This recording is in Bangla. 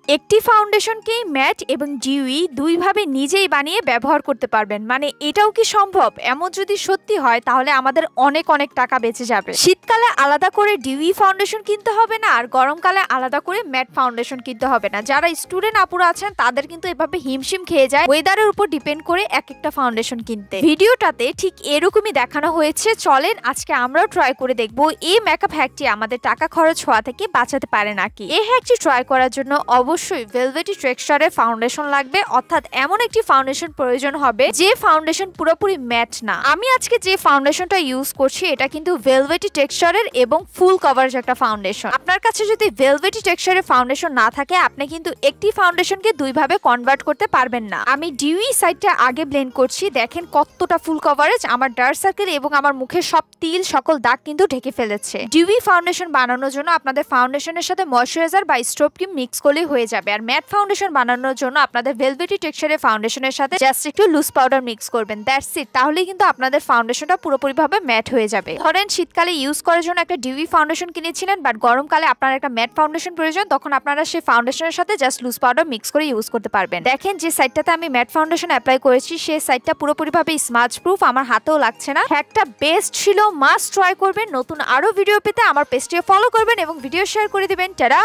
একটি ফাউন্ডেশনকে ম্যাট এবং ডিউই দুইভাবে নিজেই বানিয়ে ব্যবহার করতে পারবেন। মানে এটাও কি সম্ভব? এমন যদি সত্যি হয় তাহলে আমাদের অনেক অনেক টাকা বেঁচে যাবে। শীতকালে আলাদা করে ডিউই ফাউন্ডেশন কিনতে হবে না, আর গরমকালে আলাদা করে ম্যাট ফাউন্ডেশন কিনতে হবে না। যারা স্টুডেন্ট আপুরা আছেন তাদের কিন্তু এভাবে হিমশিম খেয়ে যায় ওয়েদারের উপর ডিপেন্ড করে এক একটা ফাউন্ডেশন কিনতে। ভিডিওটাতে ঠিক এরকমই দেখানো হয়েছে। চলেন আজকে আমরাও ট্রাই করে দেখবো এই মেকআপ হ্যাকটি আমাদের টাকা খরচ হওয়া থেকে বাঁচাতে পারে নাকি। এই হ্যাকটি ট্রাই করার জন্য অবশ্যই ভেলভেটি টেক্সচারের ফাউন্ডেশন লাগবে, অর্থাৎ এমন একটি ফাউন্ডেশন প্রয়োজন হবে যে ফাউন্ডেশন পুরোপুরি ম্যাট না। আমি আজকে যে ফাউন্ডেশনটা ইউজ করছি এটা কিন্তু ভেলভেটি টেক্সচারের এবং ফুল কভারেজ একটা ফাউন্ডেশন। আপনার কাছে যদি ভেলভেটি টেক্সচারের ফাউন্ডেশন না থাকে আপনি কিন্তু একটি ফাউন্ডেশনকে দুইভাবে কনভার্ট করতে পারবেন না। আমি ডিউই সাইডটা আগে ব্লেন্ড করছি, দেখেন কতটা ফুল কভারেজ। আমার ডার্ক সার্কেল এবং আমার মুখের সব তিল সকল দাগ কিন্তু ঢেকে ফেলেছে। ডিউই ফাউন্ডেশন বানানোর জন্য আপনাদের ফাউন্ডেশনের সাথে ময়শ্চারাইজার বা স্ট্রোব ক্রিম মিক্স করলেই হয়ে যাবে। আর ম্যাট ফাউন্ডেশন বানানোর জন্য আপনাদের ভেলভেটি টেক্সচারের ফাউন্ডেশনের সাথে জাস্ট একটু লুজ পাউডার মিক্স করবেন, দ্যাটস ইট। তাহলেই কিন্তু আপনাদের ফাউন্ডেশনটা পুরোপুরিভাবে ম্যাট হয়ে যাবে। ধরেন শীতকালে ইউজ করার জন্য একটা ডিউই ফাউন্ডেশন কিনেছিলেন, বাট গরমকালে আপনার একটা ম্যাট ফাউন্ডেশন প্রয়োজন, তখন আপনারা সেই ফাউন্ডেশনের সাথে জাস্ট লুজ পাউডার মিক্স করে ইউজ করতে পারবেন। দেখেন যে সাইডটাতে আমি ম্যাট ফাউন্ডেশন অ্যাপ্লাই করেছি সেই সাইডটা পুরোপুরিভাবে স্মাচ প্রুফ, আমার হাতেও লাগছে না। হ্যাকটা বেস্ট ছিল, মাস্ট ট্রাই করবেন। নতুন আরো ভিডিও পেতে আমার পেজটি ফলো করবেন এবং ভিডিও শেয়ার করে দিবেন। টাটা।